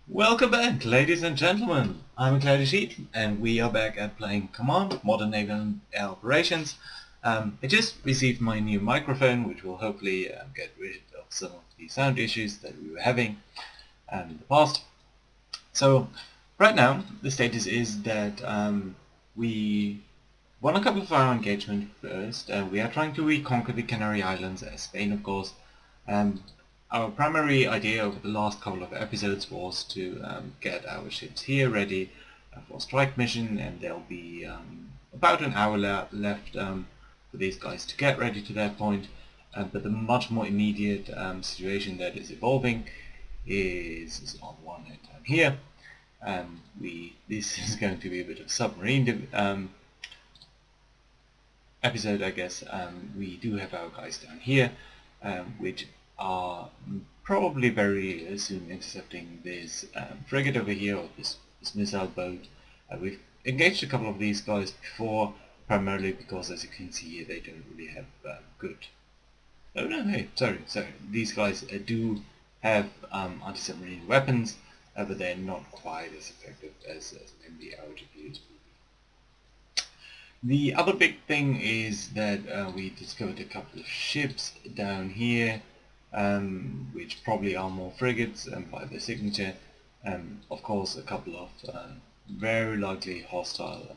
Welcome back, ladies and gentlemen. I'm Cloudy Sheet, and we are back at playing Command Modern Naval Operations. I just received my new microphone, which will hopefully get rid of some of the sound issues that we were having in the past. So, right now, the status is that we won a couple of our engagement first. We are trying to reconquer the Canary Islands, Spain, of course. Our primary idea over the last couple of episodes was to get our ships here ready for a strike mission, and there'll be about an hour left for these guys to get ready to that point. But the much more immediate situation that is evolving is on one hand down here. This is going to be a bit of submarine episode, I guess. We do have our guys down here, which are probably very soon intercepting this frigate over here, or this missile boat. We've engaged a couple of these guys before, primarily because, as you can see here, they don't really have good... Oh no, hey, sorry. These guys do have anti-submarine weapons, but they're not quite as effective as maybe our torpedoes would be. The other big thing is that we discovered a couple of ships down here, which probably are more frigates by their signature. Of course, a couple of very likely hostile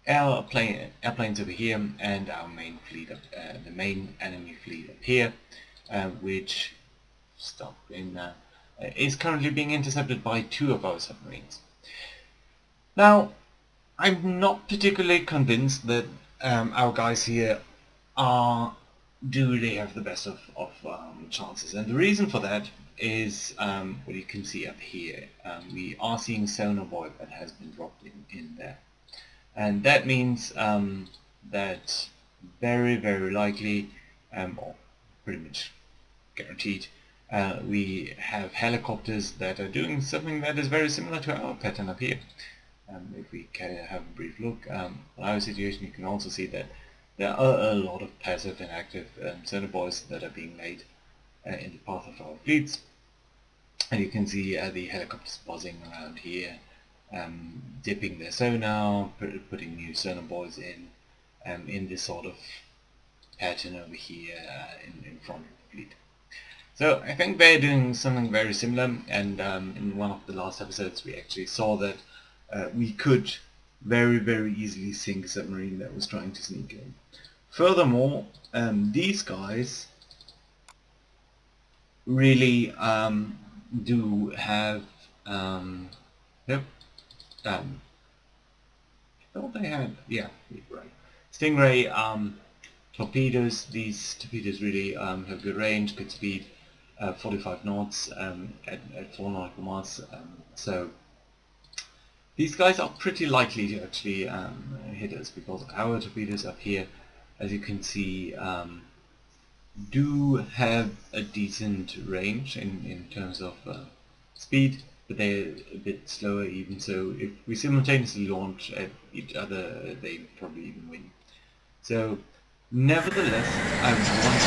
airplanes over here, and our main fleet, the main enemy fleet up here, which is currently being intercepted by two of our submarines. Now, I'm not particularly convinced that our guys here do really have the best of chances, and the reason for that is what you can see up here. We are seeing sonar void that has been dropped in there, and that means that very likely, or pretty much guaranteed, we have helicopters that are doing something that is very similar to our pattern up here. If we have a brief look at our situation, you can also see that there are a lot of passive and active sonar buoys that are being made in the path of our fleets. And you can see the helicopters buzzing around here, dipping their sonar, putting new sonar buoys in this sort of pattern over here in front of the fleet. So I think they're doing something very similar, and in one of the last episodes we actually saw that we could very easily sink a submarine that was trying to sneak in. Furthermore, these guys really do have yep, thought they had, yeah, right, Stingray torpedoes. These torpedoes really have good range, good speed, 45 knots at 4 nautical miles, so these guys are pretty likely to actually hit us, because our torpedoes up here, as you can see, do have a decent range in terms of speed, but they're a bit slower even, so if we simultaneously launch at each other, they probably even win. So, nevertheless, I want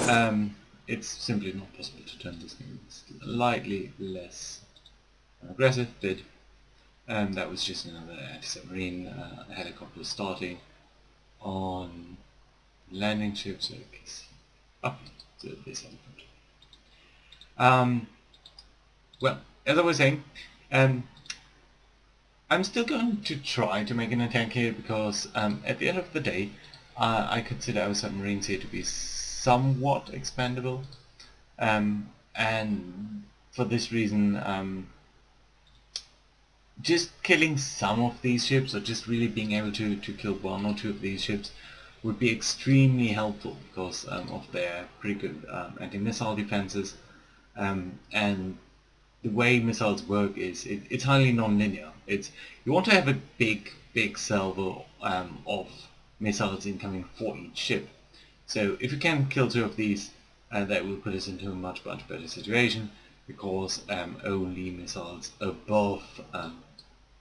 to... it's simply not possible to turn this game slightly less aggressive, but that was just another anti-submarine helicopter starting on landing ship, so you can see up to this helicopter. Well, as I was saying, I'm still going to try to make an attack here, because at the end of the day, I consider our submarines here to be somewhat expandable, and for this reason, just killing some of these ships, or just really being able to kill one or two of these ships, would be extremely helpful, because of their pretty good anti-missile defenses, and the way missiles work is it's highly non-linear. You want to have a big salvo of missiles incoming for each ship. So if you can kill two of these, that will put us into a much better situation, because only missiles above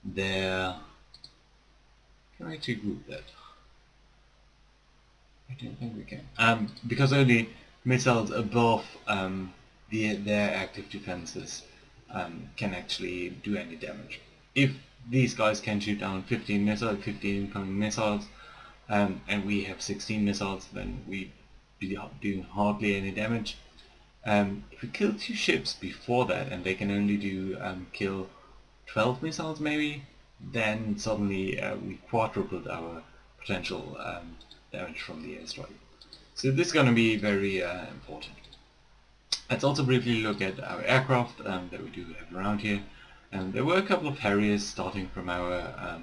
their... Can I actually group that? I don't think we can. Because only missiles above their active defenses can actually do any damage. If these guys can shoot down 15 incoming missiles, and we have 16 missiles, then we be doing hardly any damage. If we kill 2 ships before that, and they can only do kill 12 missiles maybe, then suddenly we quadrupled our potential damage from the airstrike. So this is going to be very important. Let's also briefly look at our aircraft that we do have around here. There were a couple of Harriers starting from our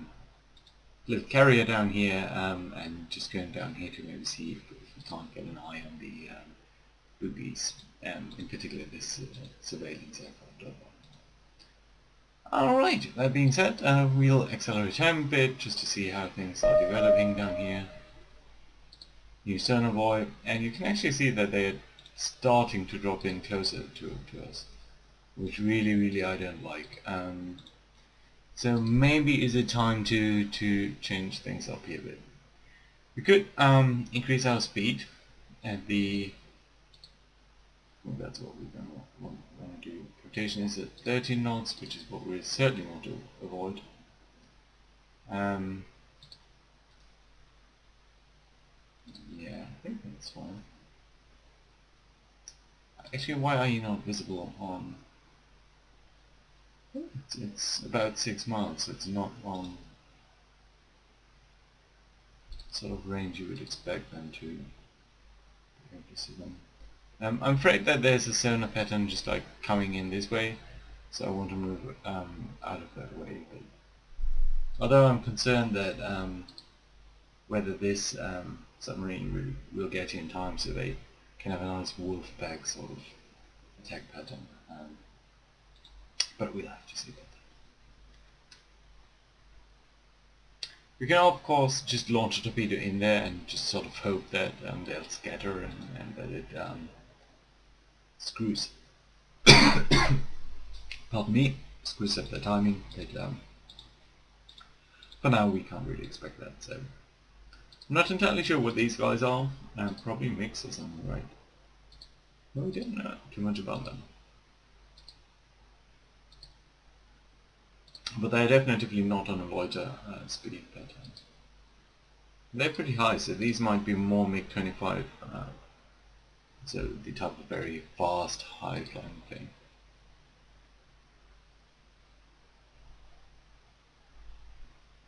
little carrier down here, and just going down here to maybe see if we can't get an eye on the boogies, in particular this surveillance aircraft. Alright, that being said, we'll accelerate time a bit just to see how things are developing down here. New sonar, and you can actually see that they're starting to drop in closer to us, which really I don't like. So maybe is it time to change things up here a bit. We could increase our speed at the, well, that's what we're going to want to do. Rotation is at 13 knots, which is what we certainly want to avoid. Yeah, I think that's fine. Actually, why are you not visible on... It's about 6 miles, so it's not on sort of range you would expect them to be able to see them. I'm afraid that there's a sonar pattern just like coming in this way, so I want to move out of that way. But although I'm concerned that whether this submarine will get here in time so they can have a nice wolf pack sort of attack pattern. But we'll have to see that. We can of course just launch a torpedo in there and just sort of hope that they'll scatter and that it screws. Pardon me, screws up their timing. For now we can't really expect that. So I'm not entirely sure what these guys are. Probably mix or something, right? No, we didn't know too much about them. But they're definitely not on a loiter speed pattern. They're pretty high, so these might be more MiG-25, so the type of very fast, high-flying thing.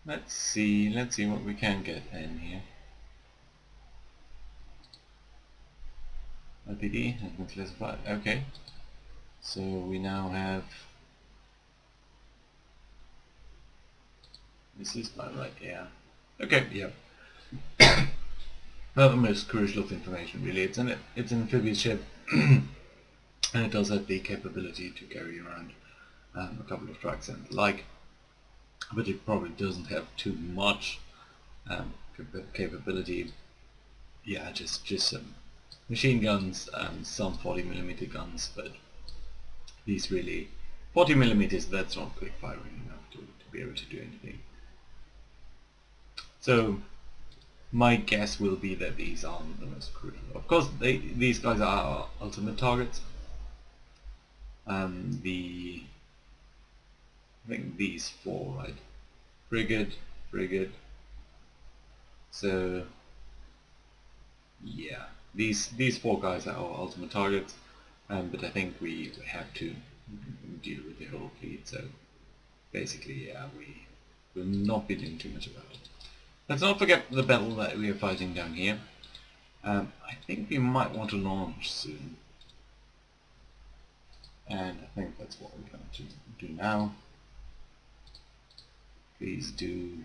Let's see what we can get in here. LPD has been classified. Okay, so we now have. This is about right, yeah. Okay, yeah. Not the most crucial of information, really. It's an amphibious ship, and it does have the capability to carry around a couple of trucks and the like, but it probably doesn't have too much capability. Yeah, just some machine guns, some 40mm guns, but these really 40mm. That's not quick firing enough to be able to do anything. So my guess will be that these aren't the most crucial. Of course, these guys are our ultimate targets. I think these 4, right? Frigate. So yeah, these 4 guys are our ultimate targets. But I think we have to deal with the whole fleet. So basically, yeah, we will not be doing too much about it. Let's not forget the battle that we are fighting down here. I think we might want to launch soon. And I think that's what we're going to do now. Please do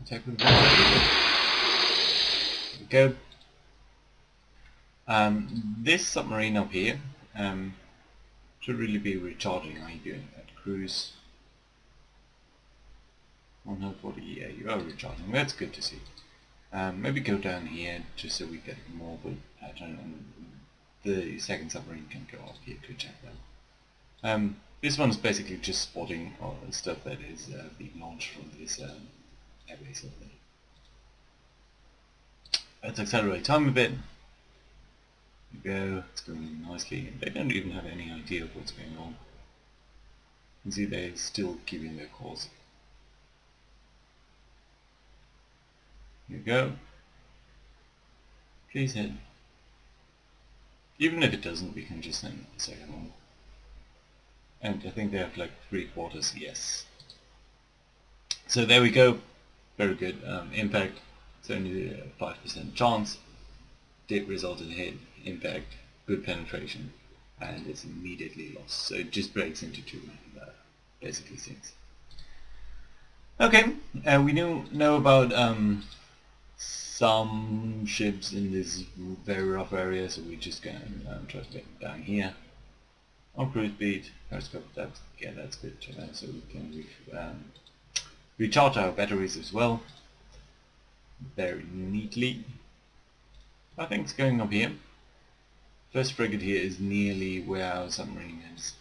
attack with that. There we go. This submarine up here should really be recharging. Are you doing that? Cruise 140, yeah, you are recharging. That's good to see. Maybe go down here just so we get more of a pattern, and the second submarine can go up here to check that. This one's basically just spotting stuff that is being launched from this airbase over there. Let's accelerate time a bit. There you go, it's going in nicely. They don't even have any idea of what's going on. You can see they're still keeping their course. Here you go. Please hit. Even if it doesn't, we can just send the second one. And I think they have like 3/4, yes. So there we go. Very good. Impact, it's only a 5% chance. Did result in hit, impact, good penetration, and it's immediately lost. So it just breaks into two and basically sinks. Okay, we know about some ships in this very rough area, so we just can try to get down here. On cruise speed, periscope, that's good. So we can recharge our batteries as well, very neatly. I think it's going up here. First frigate here is nearly where our submarine is.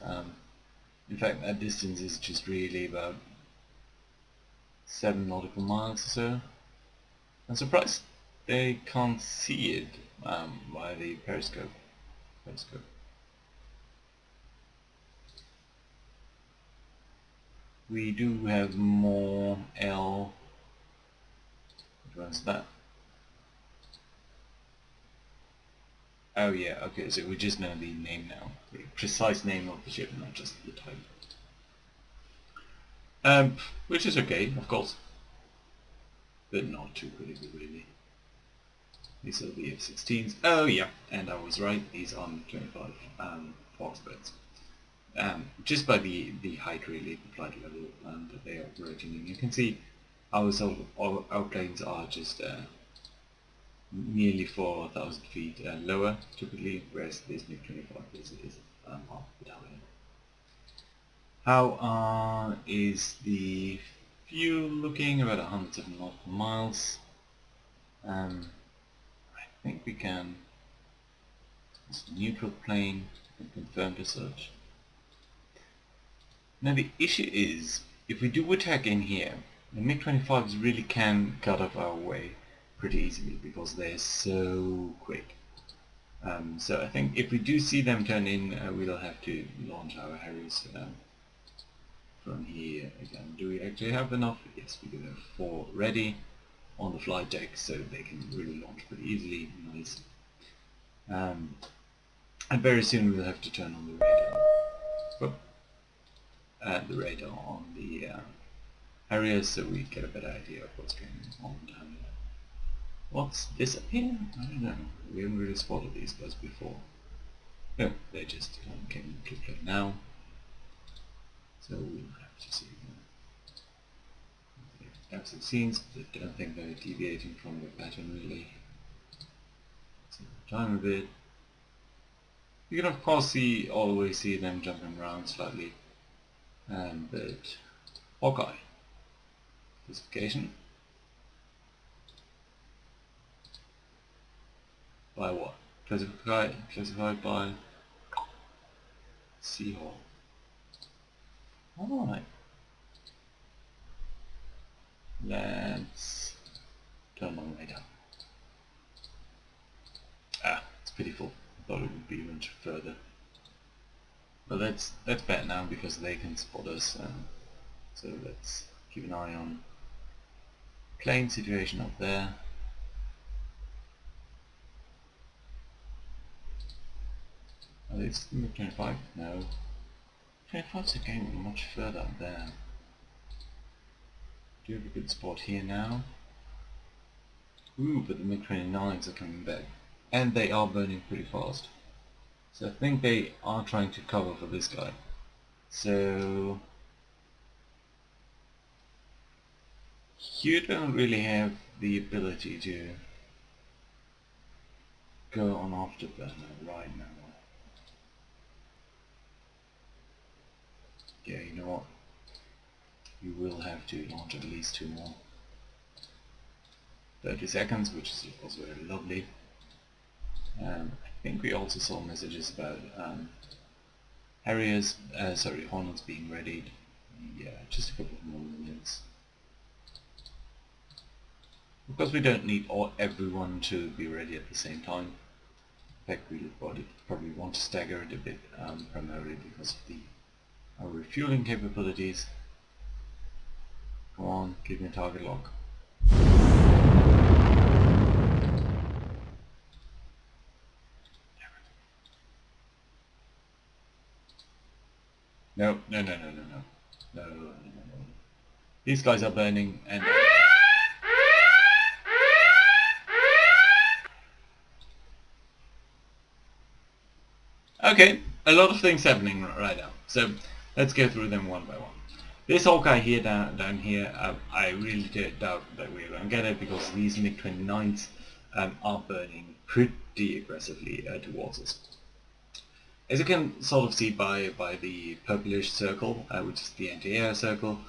In fact, that distance is just really about 7 nautical miles or so. I'm surprised they can't see it via the periscope. We do have more L. What was that? Oh yeah, okay, so we just know the name now. The precise name of the ship, not just the type. Which is okay, of course. But not too critical, really. These are the F-16s. Oh yeah, and I was right, these are 25 Foxbirds. Just by the height, really, the flight level that they are operating in. You can see our planes are just nearly 4,000 feet lower, typically, whereas this MiG-25 is half the battalion. How is the fuel looking? About 107 nautical miles. I think we can. It's a neutral plane and confirm the search. Now the issue is, if we do attack in here, the MiG-25s really can cut off our way pretty easily because they're so quick. So I think if we do see them turn in, we'll have to launch our Harriers from here again. Do we actually have enough? Yes, we do have 4 ready on the flight deck, so they can really launch pretty easily. Nice. And very soon we'll have to turn on the radar. The radar on the Harriers, so we get a better idea of what's going on down there. What's this up here? I don't know. We haven't really spotted these guys before. No, they just came into play now. So we'll have to see them. Absolute scenes, but I don't think they're deviating from the pattern really. See the time a bit. You can of course always see them jumping around slightly. But Hawkeye. Classification. By what? Classified by Seahawk. Alright. Let's turn on radar. It's pitiful. I thought it would be much further. But that's bad now because they can spot us. So let's keep an eye on plane situation up there. Are they still MiG-25? No. 25s are going much further up there. Do have a good spot here now. Ooh, but the MiG-29s are coming back. And they are burning pretty fast. So I think they are trying to cover for this guy. So you don't really have the ability to go on afterburner right now. Yeah, you know what? You will have to launch at least 2 more. 30 seconds, which is of course very lovely. I think we also saw messages about Harriers, Hornets being readied. Yeah, just a couple of more minutes. Of course we don't need everyone to be ready at the same time. fact, we probably want to stagger it a bit, primarily because of our refueling capabilities. Come on, give me a target lock. No. These guys are burning and... Okay, a lot of things happening right now, so let's go through them one by one. This Hawkeye here down here, I really doubt that we're going to get it because these MiG-29s are burning pretty aggressively towards us. As you can sort of see by the purplish circle, which is the anti-air circle,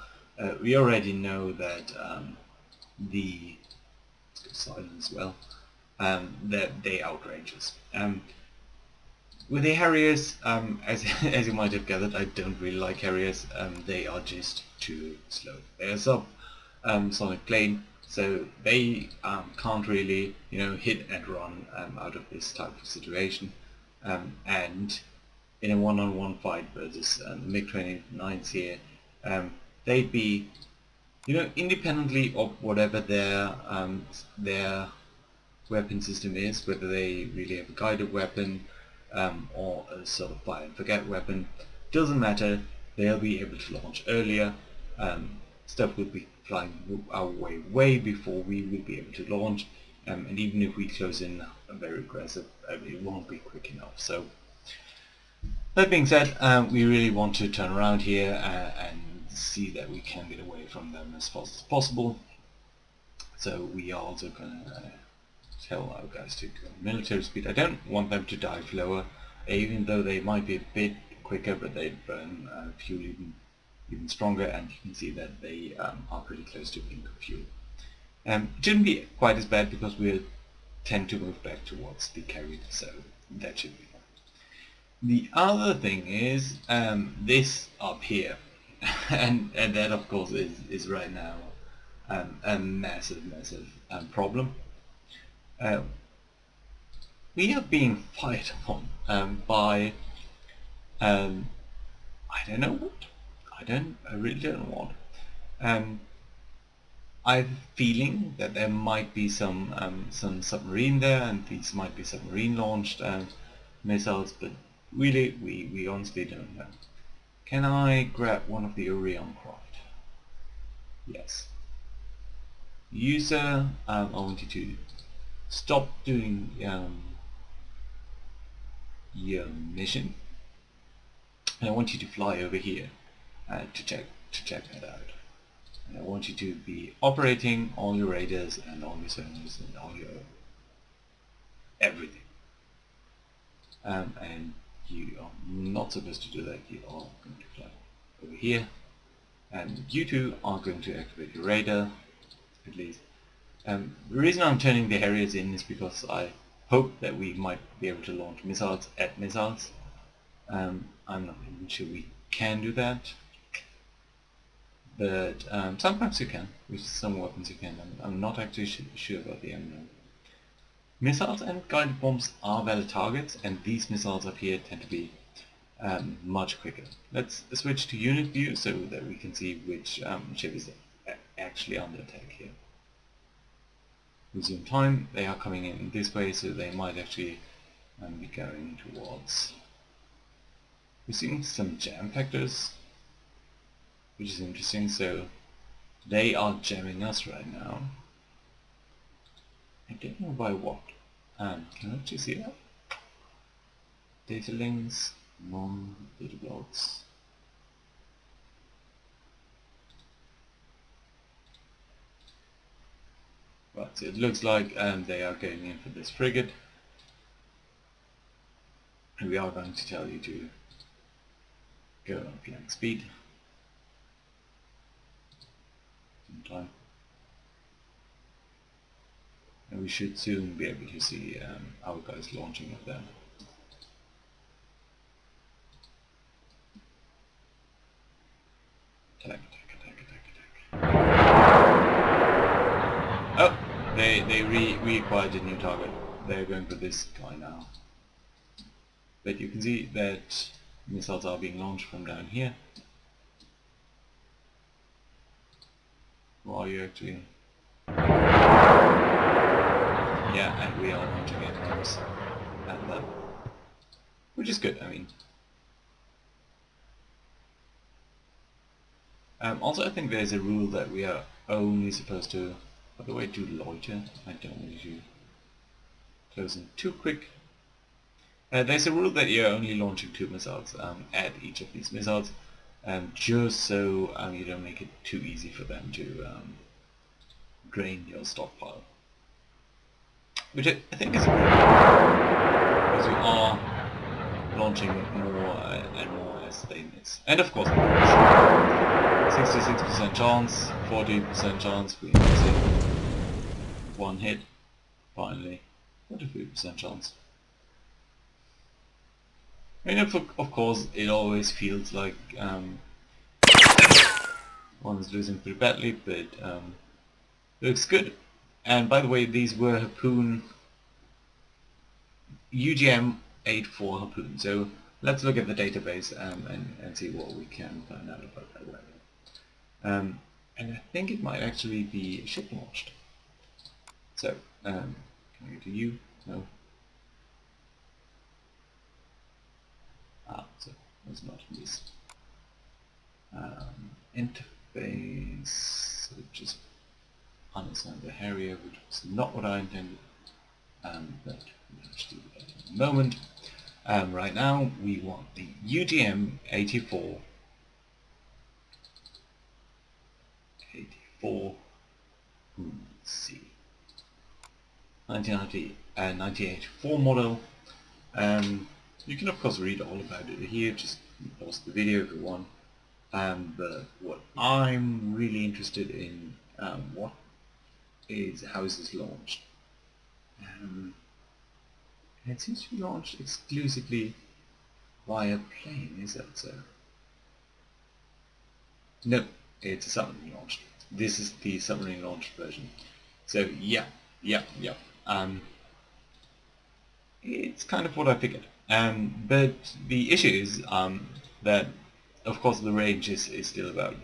we already know that let's go silent as well, that they outrange us. With the Harriers, as you might have gathered, I don't really like Harriers. They are just too slow. They are sub-sonic plane, so they can't really, hit and run out of this type of situation. And in a one-on-one fight versus the MiG-29s here, they'd be, independently of whatever their weapon system is, whether they really have a guided weapon or a sort of fire and forget weapon, doesn't matter. They'll be able to launch earlier. Stuff will be flying our way before we will be able to launch, and even if we close in very aggressive, it won't be quick enough. So that being said, we really want to turn around here and see that we can get away from them as fast as possible. So we are also going to tell our guys to go military speed. I don't want them to dive lower, even though they might be a bit quicker, but they burn fuel even stronger, and you can see that they are pretty close to being fuel. It shouldn't be quite as bad because we'll tend to move back towards the carried, so that should be fine. The other thing is this up here, and that of course is right now a massive problem. We are being fired upon by I don't know what. I really don't know what. I have a feeling that there might be some submarine there, and these might be submarine launched missiles, but really we honestly don't know. Can I grab one of the Orion craft? Yes. User, I want you to stop doing your mission, and I want you to fly over here to check that out. And I want you to be operating all your radars and all your sonars and all your everything. And you are not supposed to do that. You are going to fly over here, and you two are going to activate your radar, at least. The reason I'm turning the Harriers in is because I hope that we might be able to launch missiles at missiles. I'm not even sure we can do that, but sometimes you can. With some weapons you can. I'm not actually sure about the unknown. Missiles and guided bombs are valid targets, and these missiles up here tend to be much quicker. Let's switch to unit view so that we can see which ship is actually under attack here. Resume time. They are coming in this way, so they might actually be going towards... We're seeing some jam factors, which is interesting. So they are jamming us right now. I don't know by what. Can I actually see that? Data links, non-data blocks. Right, so it looks like they are going in for this frigate. And we are going to tell you to go on flank speed. Sometime. And we should soon be able to see our guys launching at them. Attack. Oh! They reacquired a new target. They're going for this guy now. but you can see that missiles are being launched from down here. Or are you actually? Yeah, and we are launching aircrafts at them, which is good. I mean, also I think there's a rule that we are only supposed to, by the way, do loiter. I don't want to close in too quick. There's a rule that you're only launching 2 missiles at each of these missiles, just so you don't make it too easy for them to drain your stockpile. Which I think is good, because we are launching more and more as they miss. And of course, 66% chance, 40% chance we miss it. 1 hit, finally, 43% chance. I mean, of course, it always feels like one is losing pretty badly, but looks good. And by the way, these were Harpoon UGM-84 Harpoon. So let's look at the database and see what we can find out about that weapon. And I think it might actually be ship launched. So can I go to you? No. So it's not this interface, which is understand the Harrier, which was not what I intended, but we'll actually do that in a moment. Right now we want the UGM-84 let's see, 1984 model. You can of course read all about it here, just pause the video if you want. But what I'm really interested in, how is this launched? And it seems to be launched exclusively via plane, is that so? No, it's a submarine launched. This is the submarine launched version. So yeah. It's kind of what I figured. But the issue is that, of course, the range is still about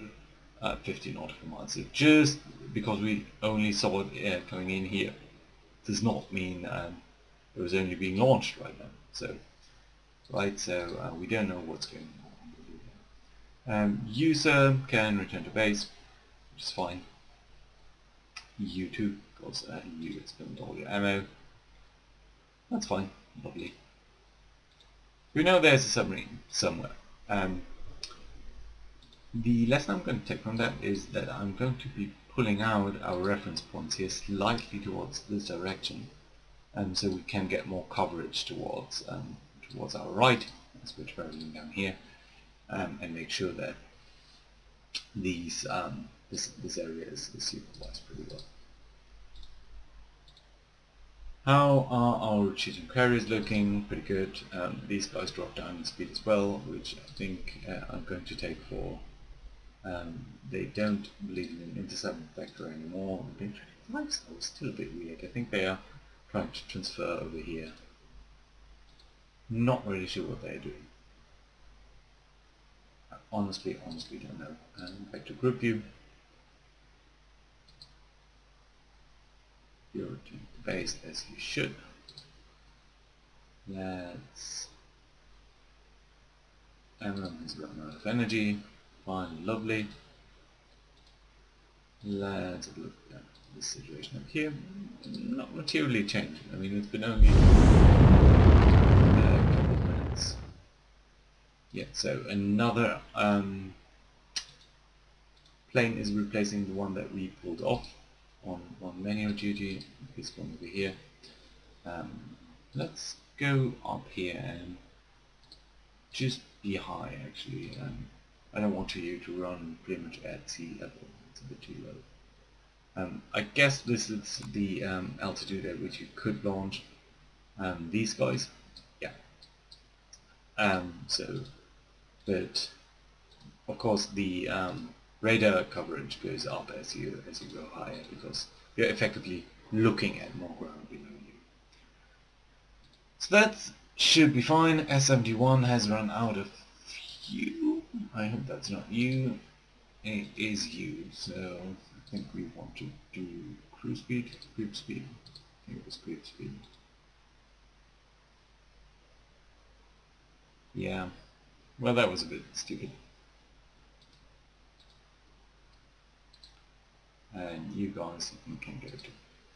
50 nautical miles. So just because we only saw it coming in here does not mean it was only being launched right now. So, we don't know what's going on. User can return to base, which is fine. U2, because you expend all your ammo. That's fine, lovely. We know there's a submarine somewhere. The lesson I'm going to take from that is that I'm going to be pulling out our reference points here slightly towards this direction, so we can get more coverage towards our right, as we're traveling down here, and make sure that these this area is supervised pretty well. How are our retreating carriers looking? Pretty good. These guys drop down in speed as well, which I think I'm going to take for. They don't believe in an intercept vector anymore. Life is still a bit weird. I think they are trying to transfer over here. Not really sure what they're doing. Honestly don't know. Back to group view. You're returning to base as you should. Let's. Emblem has run out of energy. Fine, lovely. Let's look at this situation up here. Not materially changed. I mean, it's been only a couple of minutes. Yeah, so another plane is replacing the one that we pulled off on manual duty. This one over here. Let's go up here and just be high actually. I don't want you to run pretty much at sea level. It's a bit too low. I guess this is the altitude at which you could launch these guys. Yeah. But of course the radar coverage goes up as you go higher, because you're effectively looking at more ground below you. So that's Should be fine. S-71 has run out of fuel. I hope that's not you. It is you, so I think we want to do cruise speed, creep speed. I think it was creep speed. Yeah, well that was a bit stupid. And you guys can go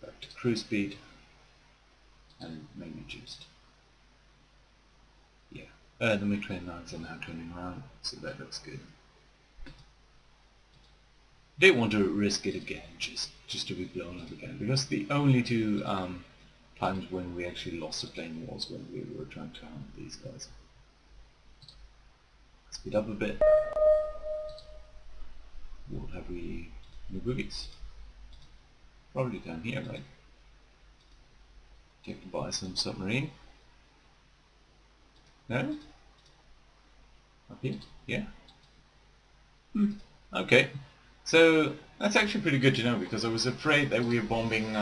back to cruise speed and maybe just, yeah. The MiG-29s are now turning around, so that looks good. Didn't want to risk it again, just to be blown up again, because the only two times when we actually lost a plane was when we were trying to hunt these guys. Speed up a bit. What have we? New boogies? Probably down here, right? Do you have to buy some submarine? No? Up here? Yeah? Okay. So that's actually pretty good to know, because I was afraid that we were bombing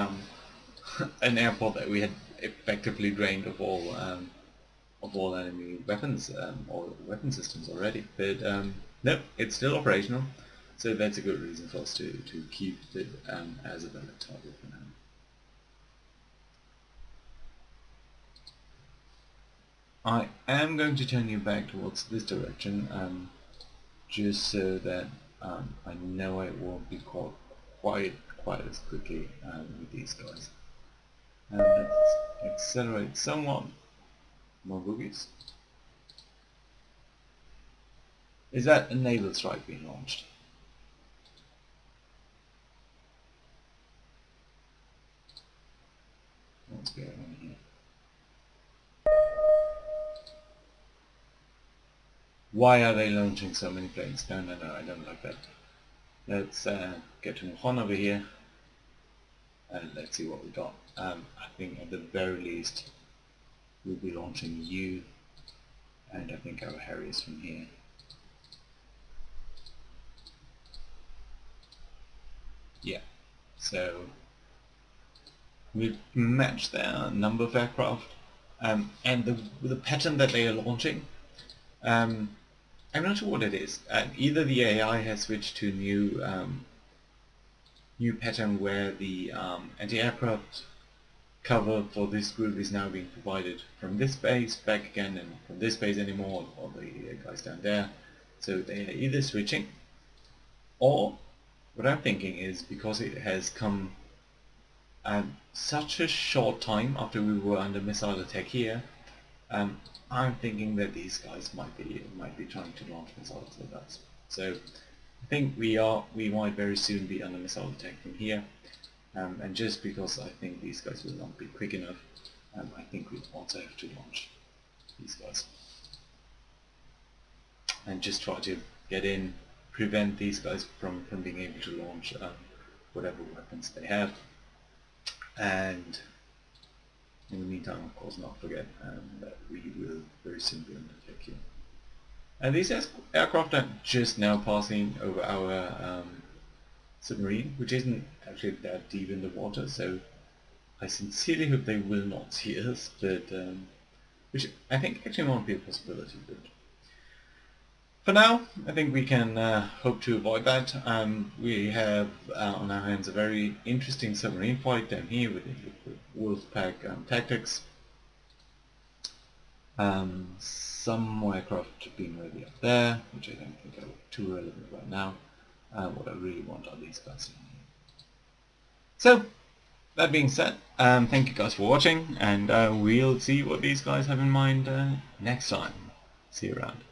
an airport that we had effectively drained of all enemy weapons or weapon systems already. But no, it's still operational, so that's a good reason for us to keep it as a valid target for now. I am going to turn you back towards this direction, just so that I know I won't be caught quite as quickly with these guys. And let's accelerate somewhat. More boogies. Is that a naval strike being launched? What's going on here? Why are they launching so many planes? No, I don't like that. Let's get to Naval over here, and let's see what we got. I think at the very least we'll be launching you, and I think our Harriers from here. Yeah, so we've matched their number of aircraft, and the pattern that they are launching. I'm not sure what it is. Either the AI has switched to new pattern where the anti-aircraft cover for this group is now being provided from this base back again, and from this base anymore, or the guys down there. So they are either switching, or what I'm thinking is, because it has come such a short time after we were under missile attack here, I'm thinking that these guys might be trying to launch missiles at us. So I think we might very soon be under missile attack from here, and just because I think these guys will not be quick enough, I think we also have to launch these guys and just try to get in, prevent these guys from being able to launch whatever weapons they have, and in the meantime, of course, not forget that we will very soon be under attack here. And these aircraft are just now passing over our submarine, which isn't actually that deep in the water, so I sincerely hope they will not see us, but which I think actually won't be a possibility. But for now, I think we can hope to avoid that. We have on our hands a very interesting submarine fight down here with Wolfpack tactics. Some aircraft being ready up there, which I don't think are too relevant right now. What I really want are these guys in here. So, that being said, thank you guys for watching, and we'll see what these guys have in mind next time. See you around.